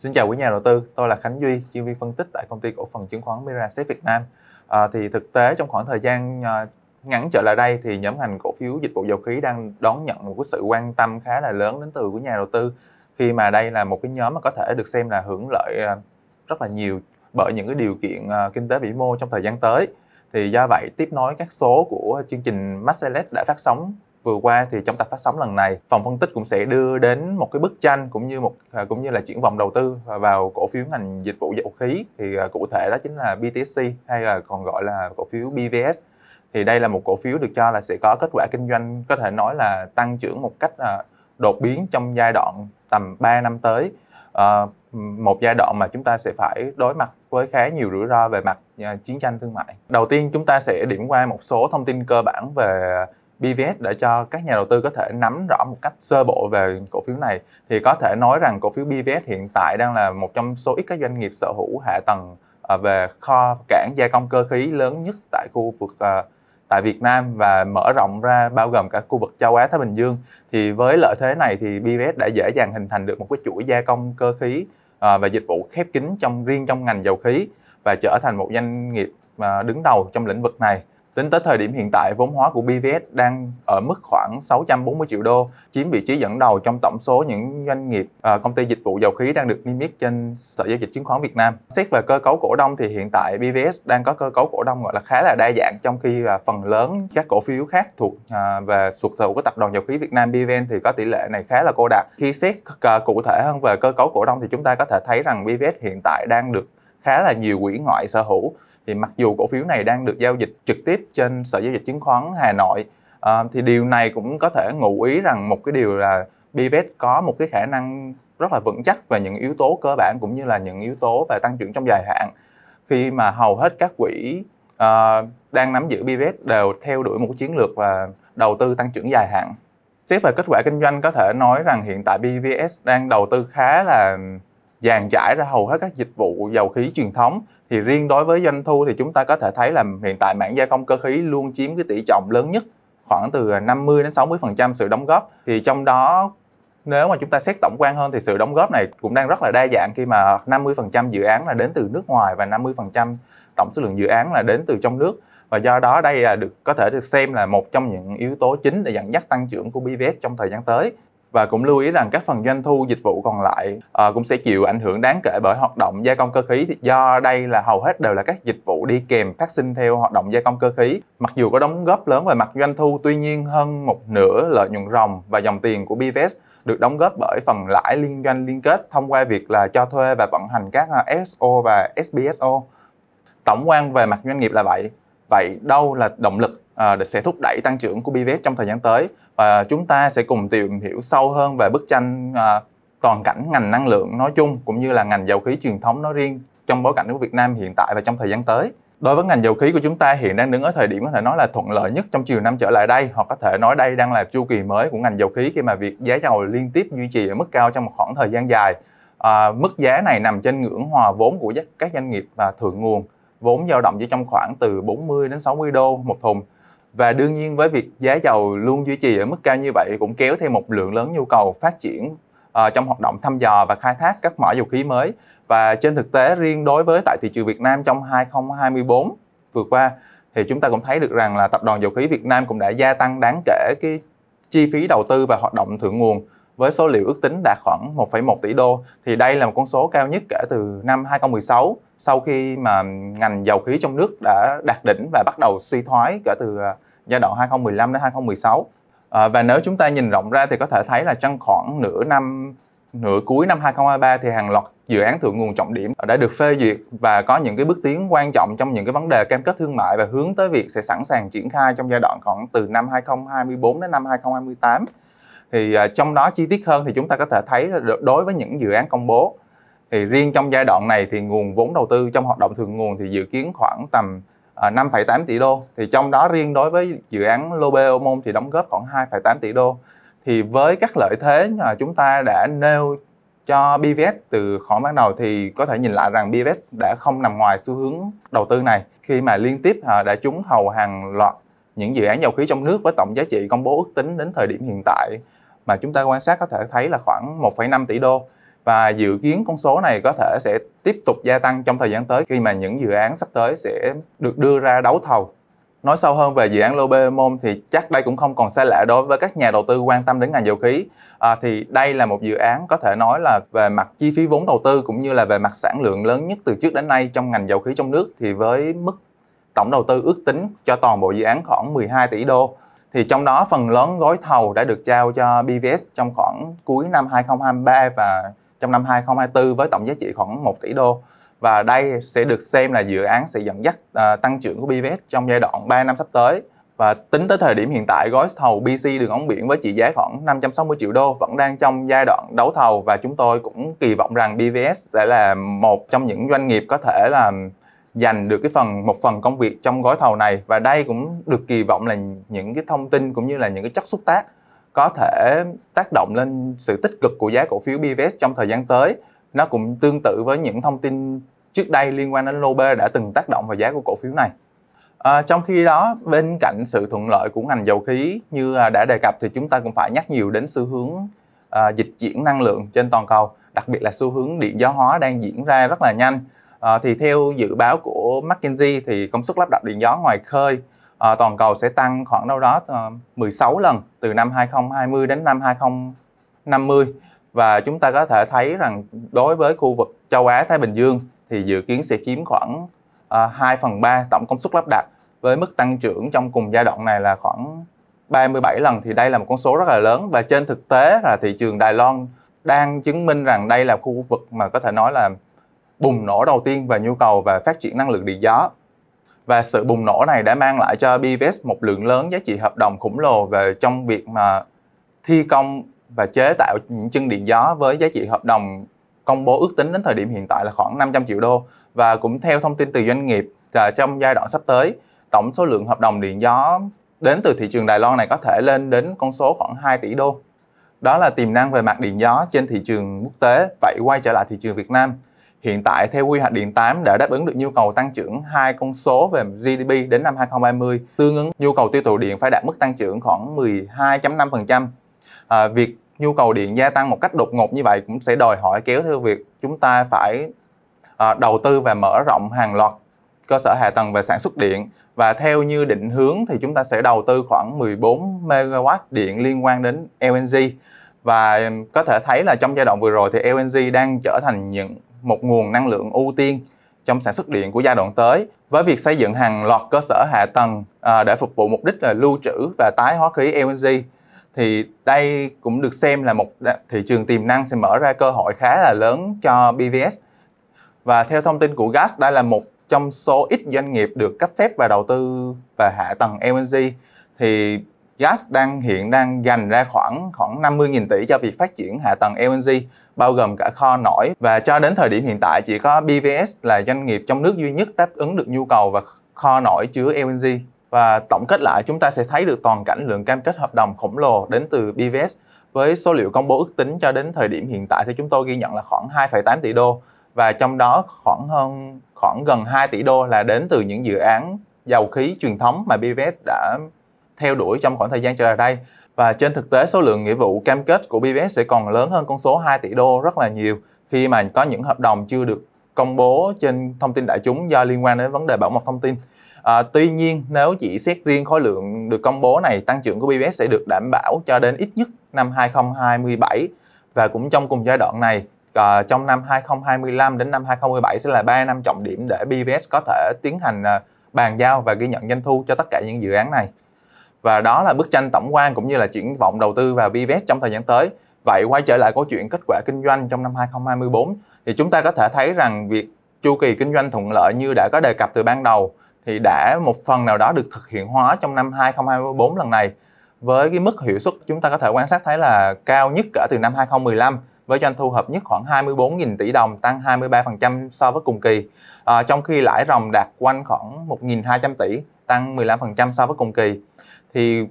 Xin chào quý nhà đầu tư, tôi là Khánh Duy, chuyên viên phân tích tại công ty cổ phần chứng khoán Mirasep Việt Nam. Thì thực tế trong khoảng thời gian ngắn trở lại đây thì nhóm ngành cổ phiếu dịch vụ dầu khí đang đón nhận một cái sự quan tâm khá là lớn đến từ quý nhà đầu tư, khi mà đây là một cái nhóm mà có thể được xem là hưởng lợi rất là nhiều bởi những cái điều kiện kinh tế vĩ mô trong thời gian tới. Thì do vậy, tiếp nối các số của chương trình Marcellus đã phát sóng vừa qua, thì trong tập phát sóng lần này, phòng phân tích cũng sẽ đưa đến một cái bức tranh cũng như là triển vọng đầu tư vào cổ phiếu ngành dịch vụ dầu khí. Thì cụ thể đó chính là BTSC, hay là còn gọi là cổ phiếu BVS. Thì đây là một cổ phiếu được cho là sẽ có kết quả kinh doanh có thể nói là tăng trưởng một cách đột biến trong giai đoạn tầm 3 năm tới. Một giai đoạn mà chúng ta sẽ phải đối mặt với khá nhiều rủi ro về mặt chiến tranh thương mại. Đầu tiên chúng ta sẽ điểm qua một số thông tin cơ bản về BVS để cho các nhà đầu tư có thể nắm rõ một cách sơ bộ về cổ phiếu này. Thì có thể nói rằng cổ phiếu BVS hiện tại đang là một trong số ít các doanh nghiệp sở hữu hạ tầng về kho cảng gia công cơ khí lớn nhất tại khu vực tại Việt Nam và mở rộng ra bao gồm cả khu vực châu Á Thái Bình Dương. Thì với lợi thế này thì BVS đã dễ dàng hình thành được một cái chuỗi gia công cơ khí và dịch vụ khép kín riêng trong ngành dầu khí và trở thành một doanh nghiệp đứng đầu trong lĩnh vực này. Tính tới thời điểm hiện tại, vốn hóa của BVS đang ở mức khoảng 640 triệu đô, chiếm vị trí dẫn đầu trong tổng số những doanh nghiệp công ty dịch vụ dầu khí đang được niêm yết trên Sở Giao dịch Chứng khoán Việt Nam. Xét về cơ cấu cổ đông thì hiện tại BVS đang có cơ cấu cổ đông gọi là khá là đa dạng, trong khi phần lớn các cổ phiếu khác thuộc về thuộc sở hữu của Tập đoàn Dầu khí Việt Nam BVN thì có tỷ lệ này khá là cô đặc. Khi xét cụ thể hơn về cơ cấu cổ đông thì chúng ta có thể thấy rằng BVS hiện tại đang được khá là nhiều quỹ ngoại sở hữu. Thì mặc dù cổ phiếu này đang được giao dịch trực tiếp trên Sở Giao dịch Chứng khoán Hà Nội, thì điều này cũng có thể ngụ ý rằng một cái điều là BVS có một cái khả năng rất là vững chắc về những yếu tố cơ bản cũng như là những yếu tố về tăng trưởng trong dài hạn, khi mà hầu hết các quỹ đang nắm giữ BVS đều theo đuổi một chiến lược và đầu tư tăng trưởng dài hạn. Xét về kết quả kinh doanh, có thể nói rằng hiện tại BVS đang đầu tư khá là dàn trải ra hầu hết các dịch vụ dầu khí truyền thống. Thì riêng đối với doanh thu thì chúng ta có thể thấy là hiện tại mảng gia công cơ khí luôn chiếm cái tỷ trọng lớn nhất, khoảng từ 50 đến 60% sự đóng góp. Thì trong đó nếu mà chúng ta xét tổng quan hơn thì sự đóng góp này cũng đang rất là đa dạng, khi mà 50% dự án là đến từ nước ngoài và 50% tổng số lượng dự án là đến từ trong nước. Và do đó đây là có thể được xem là một trong những yếu tố chính để dẫn dắt tăng trưởng của BVS trong thời gian tới. Và cũng lưu ý rằng các phần doanh thu dịch vụ còn lại cũng sẽ chịu ảnh hưởng đáng kể bởi hoạt động gia công cơ khí, do đây là hầu hết đều là các dịch vụ đi kèm phát sinh theo hoạt động gia công cơ khí. Mặc dù có đóng góp lớn về mặt doanh thu, tuy nhiên hơn một nửa lợi nhuận ròng và dòng tiền của BVS được đóng góp bởi phần lãi liên doanh liên kết thông qua việc là cho thuê và vận hành các SO và SPSO. Tổng quan về mặt doanh nghiệp là vậy. Vậy đâu là động lực sẽ thúc đẩy tăng trưởng của BVS trong thời gian tới? Và chúng ta sẽ cùng tìm hiểu sâu hơn về bức tranh toàn cảnh ngành năng lượng nói chung cũng như là ngành dầu khí truyền thống nói riêng trong bối cảnh của Việt Nam hiện tại và trong thời gian tới. Đối với ngành dầu khí của chúng ta hiện đang đứng ở thời điểm có thể nói là thuận lợi nhất trong nhiều năm trở lại đây, hoặc có thể nói đây đang là chu kỳ mới của ngành dầu khí, khi mà việc giá dầu liên tiếp duy trì ở mức cao trong một khoảng thời gian dài. Mức giá này nằm trên ngưỡng hòa vốn của các doanh nghiệp thượng nguồn, vốn dao động chỉ trong khoảng từ 40 đến 60 đô một thùng. Và đương nhiên với việc giá dầu luôn duy trì ở mức cao như vậy cũng kéo theo một lượng lớn nhu cầu phát triển trong hoạt động thăm dò và khai thác các mỏ dầu khí mới. Và trên thực tế, riêng đối với tại thị trường Việt Nam trong 2024 vừa qua thì chúng ta cũng thấy được rằng là Tập đoàn Dầu khí Việt Nam cũng đã gia tăng đáng kể cái chi phí đầu tư và hoạt động thượng nguồn, với số liệu ước tính đạt khoảng 1,1 tỷ đô. Thì đây là một con số cao nhất kể từ năm 2016, sau khi mà ngành dầu khí trong nước đã đạt đỉnh và bắt đầu suy thoái kể từ giai đoạn 2015 đến 2016. Và nếu chúng ta nhìn rộng ra thì có thể thấy là trong khoảng nửa cuối năm 2023 thì hàng loạt dự án thượng nguồn trọng điểm đã được phê duyệt và có những cái bước tiến quan trọng trong những cái vấn đề cam kết thương mại và hướng tới việc sẽ sẵn sàng triển khai trong giai đoạn khoảng từ năm 2024 đến năm 2028. Thì trong đó chi tiết hơn thì chúng ta có thể thấy là đối với những dự án công bố thì riêng trong giai đoạn này thì nguồn vốn đầu tư trong hoạt động thượng nguồn thì dự kiến khoảng tầm 5,8 tỷ đô. Thì trong đó riêng đối với dự án Lobe Ô Môn thì đóng góp khoảng 2,8 tỷ đô. Thì với các lợi thế mà chúng ta đã nêu cho BVS từ khoảng ban đầu thì có thể nhìn lại rằng BVS đã không nằm ngoài xu hướng đầu tư này, khi mà liên tiếp đã trúng thầu hàng loạt những dự án dầu khí trong nước với tổng giá trị công bố ước tính đến thời điểm hiện tại mà chúng ta quan sát có thể thấy là khoảng 1,5 tỷ đô. Và dự kiến con số này có thể sẽ tiếp tục gia tăng trong thời gian tới khi mà những dự án sắp tới sẽ được đưa ra đấu thầu. Nói sâu hơn về dự án Lotte Mall thì chắc đây cũng không còn xa lạ đối với các nhà đầu tư quan tâm đến ngành dầu khí. Thì đây là một dự án có thể nói là về mặt chi phí vốn đầu tư cũng như là về mặt sản lượng lớn nhất từ trước đến nay trong ngành dầu khí trong nước, thì với mức tổng đầu tư ước tính cho toàn bộ dự án khoảng 12 tỷ đô. Thì trong đó phần lớn gói thầu đã được trao cho PVS trong khoảng cuối năm 2023 và trong năm 2024 với tổng giá trị khoảng 1 tỷ đô. Và đây sẽ được xem là dự án sẽ dẫn dắt tăng trưởng của PVS trong giai đoạn 3 năm sắp tới. Và tính tới thời điểm hiện tại, gói thầu BC đường ống biển với trị giá khoảng 560 triệu đô vẫn đang trong giai đoạn đấu thầu, và chúng tôi cũng kỳ vọng rằng PVS sẽ là một trong những doanh nghiệp có thể là giành được một phần công việc trong gói thầu này. Và đây cũng được kỳ vọng là những cái thông tin cũng như là những cái chất xúc tác có thể tác động lên sự tích cực của giá cổ phiếu PVS trong thời gian tới. Nó cũng tương tự với những thông tin trước đây liên quan đến Lotte đã từng tác động vào giá của cổ phiếu này. Trong khi đó, bên cạnh sự thuận lợi của ngành dầu khí như đã đề cập, thì chúng ta cũng phải nhắc nhiều đến xu hướng dịch chuyển năng lượng trên toàn cầu, đặc biệt là xu hướng điện gió hóa đang diễn ra rất là nhanh. Thì theo dự báo của McKinsey thì công suất lắp đặt điện gió ngoài khơi toàn cầu sẽ tăng khoảng đâu đó 16 lần từ năm 2020 đến năm 2050. Và chúng ta có thể thấy rằng đối với khu vực châu Á Thái Bình Dương thì dự kiến sẽ chiếm khoảng 2/3 tổng công suất lắp đặt, với mức tăng trưởng trong cùng giai đoạn này là khoảng 37 lần. Thì đây là một con số rất là lớn, và trên thực tế là thị trường Đài Loan đang chứng minh rằng đây là khu vực mà có thể nói là bùng nổ đầu tiên về nhu cầu và phát triển năng lượng điện gió. Và sự bùng nổ này đã mang lại cho PVS một lượng lớn giá trị hợp đồng khổng lồ về trong việc mà thi công và chế tạo những chân điện gió, với giá trị hợp đồng công bố ước tính đến thời điểm hiện tại là khoảng 500 triệu đô. Và cũng theo thông tin từ doanh nghiệp, trong giai đoạn sắp tới, tổng số lượng hợp đồng điện gió đến từ thị trường Đài Loan này có thể lên đến con số khoảng 2 tỷ đô. Đó là tiềm năng về mặt điện gió trên thị trường quốc tế. Vậy quay trở lại thị trường Việt Nam. Hiện tại theo quy hoạch Điện 8 đã đáp ứng được nhu cầu tăng trưởng 2 con số về GDP đến năm 2030, tương ứng nhu cầu tiêu thụ điện phải đạt mức tăng trưởng khoảng 12.5%. Việc nhu cầu điện gia tăng một cách đột ngột như vậy cũng sẽ đòi hỏi kéo theo việc chúng ta phải đầu tư và mở rộng hàng loạt cơ sở hạ tầng về sản xuất điện. Và theo như định hướng thì chúng ta sẽ đầu tư khoảng 14 MW điện liên quan đến LNG. Và có thể thấy là trong giai đoạn vừa rồi thì LNG đang trở thành một nguồn năng lượng ưu tiên trong sản xuất điện của giai đoạn tới, với việc xây dựng hàng loạt cơ sở hạ tầng để phục vụ mục đích là lưu trữ và tái hóa khí LNG. Thì đây cũng được xem là một thị trường tiềm năng sẽ mở ra cơ hội khá là lớn cho PVS. Và theo thông tin của GAS, đây là một trong số ít doanh nghiệp được cấp phép và đầu tư về hạ tầng LNG. Thì GAS hiện đang dành ra khoảng 50.000 tỷ cho việc phát triển hạ tầng LNG, bao gồm cả kho nổi. Và cho đến thời điểm hiện tại chỉ có PVS là doanh nghiệp trong nước duy nhất đáp ứng được nhu cầu và kho nổi chứa LNG. Và tổng kết lại, chúng ta sẽ thấy được toàn cảnh lượng cam kết hợp đồng khổng lồ đến từ PVS, với số liệu công bố ước tính cho đến thời điểm hiện tại thì chúng tôi ghi nhận là khoảng 2,8 tỷ đô. Và trong đó khoảng gần 2 tỷ đô là đến từ những dự án dầu khí truyền thống mà PVS đã theo đuổi trong khoảng thời gian trở lại đây. Và trên thực tế, số lượng nghĩa vụ cam kết của PVS sẽ còn lớn hơn con số 2 tỷ đô rất là nhiều, khi mà có những hợp đồng chưa được công bố trên thông tin đại chúng do liên quan đến vấn đề bảo mật thông tin. Tuy nhiên, nếu chỉ xét riêng khối lượng được công bố này, tăng trưởng của PVS sẽ được đảm bảo cho đến ít nhất năm 2027. Và cũng trong cùng giai đoạn này, trong năm 2025 đến năm 2017 sẽ là 3 năm trọng điểm để PVS có thể tiến hành bàn giao và ghi nhận doanh thu cho tất cả những dự án này. Và đó là bức tranh tổng quan cũng như là triển vọng đầu tư vào PVS trong thời gian tới. Vậy quay trở lại câu chuyện kết quả kinh doanh trong năm 2024 thì chúng ta có thể thấy rằng việc chu kỳ kinh doanh thuận lợi như đã có đề cập từ ban đầu thì đã một phần nào đó được thực hiện hóa trong năm 2024 lần này, với cái mức hiệu suất chúng ta có thể quan sát thấy là cao nhất kể từ năm 2015, với doanh thu hợp nhất khoảng 24.000 tỷ đồng, tăng 23% so với cùng kỳ, trong khi lãi ròng đạt quanh khoảng 1.200 tỷ, tăng 15% so với cùng kỳ. Thì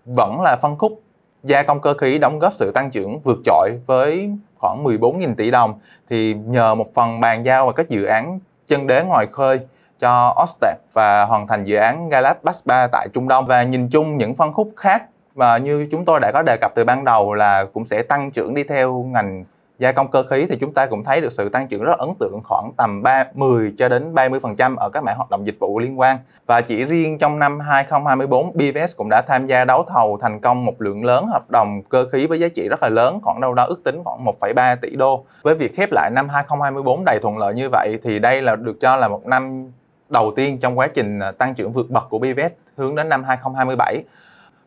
vẫn là phân khúc gia công cơ khí đóng góp sự tăng trưởng vượt trội với khoảng 14.000 tỷ đồng, thì nhờ một phần bàn giao và các dự án chân đế ngoài khơi cho Ørsted và hoàn thành dự án Galap-Bax 3 tại Trung Đông. Và nhìn chung những phân khúc khác và như chúng tôi đã có đề cập từ ban đầu là cũng sẽ tăng trưởng đi theo ngành gia công cơ khí thì chúng ta cũng thấy được sự tăng trưởng rất ấn tượng, khoảng tầm 10 cho đến 30% ở các mảng hoạt động dịch vụ liên quan. Và chỉ riêng trong năm 2024, BVS cũng đã tham gia đấu thầu thành công một lượng lớn hợp đồng cơ khí với giá trị rất là lớn, khoảng đâu đó ước tính khoảng 1,3 tỷ đô. Với việc khép lại năm 2024 đầy thuận lợi như vậy thì đây là được cho là một năm đầu tiên trong quá trình tăng trưởng vượt bậc của BVS hướng đến năm 2027.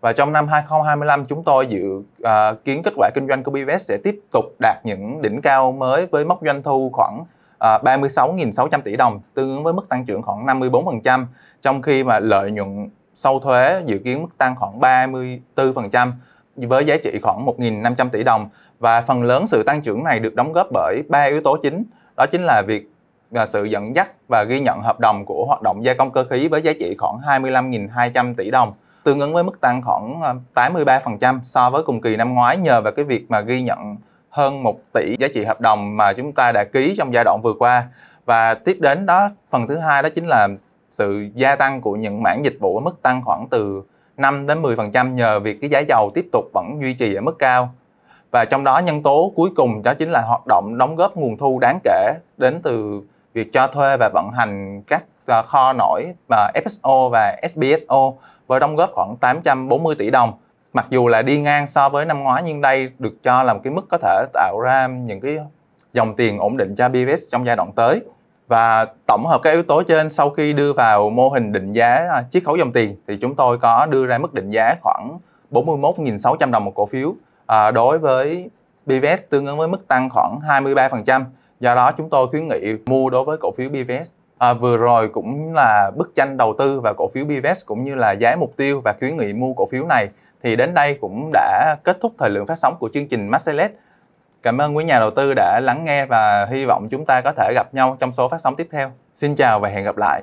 Và trong năm 2025 chúng tôi dự kiến kết quả kinh doanh của BVS sẽ tiếp tục đạt những đỉnh cao mới với mốc doanh thu khoảng 36.600 tỷ đồng, tương ứng với mức tăng trưởng khoảng 54%, trong khi mà lợi nhuận sau thuế dự kiến mức tăng khoảng 34% với giá trị khoảng 1.500 tỷ đồng. Và phần lớn sự tăng trưởng này được đóng góp bởi 3 yếu tố chính, đó chính là việc sự dẫn dắt và ghi nhận hợp đồng của hoạt động gia công cơ khí với giá trị khoảng 25.200 tỷ đồng, tương ứng với mức tăng khoảng 83% so với cùng kỳ năm ngoái, nhờ vào cái việc mà ghi nhận hơn 1 tỷ giá trị hợp đồng mà chúng ta đã ký trong giai đoạn vừa qua. Và tiếp đến đó, phần thứ hai đó chính là sự gia tăng của những mảng dịch vụ ở mức tăng khoảng từ 5 đến 10% nhờ việc cái giá dầu tiếp tục vẫn duy trì ở mức cao. Và trong đó nhân tố cuối cùng đó chính là hoạt động đóng góp nguồn thu đáng kể đến từ việc cho thuê và vận hành các kho nổi FSO và SBSO với đóng góp khoảng 840 tỷ đồng. Mặc dù là đi ngang so với năm ngoái, nhưng đây được cho là một cái mức có thể tạo ra những cái dòng tiền ổn định cho BVS trong giai đoạn tới. Và tổng hợp các yếu tố trên sau khi đưa vào mô hình định giá chiết khấu dòng tiền thì chúng tôi có đưa ra mức định giá khoảng 41.600 đồng một cổ phiếu đối với BVS, tương ứng với mức tăng khoảng 23%. Do đó chúng tôi khuyến nghị mua đối với cổ phiếu BVS. Vừa rồi cũng là bức tranh đầu tư và cổ phiếu BVS cũng như là giá mục tiêu và khuyến nghị mua cổ phiếu này. Thì đến đây cũng đã kết thúc thời lượng phát sóng của chương trình Marketplace. Cảm ơn quý nhà đầu tư đã lắng nghe và hy vọng chúng ta có thể gặp nhau trong số phát sóng tiếp theo. Xin chào và hẹn gặp lại.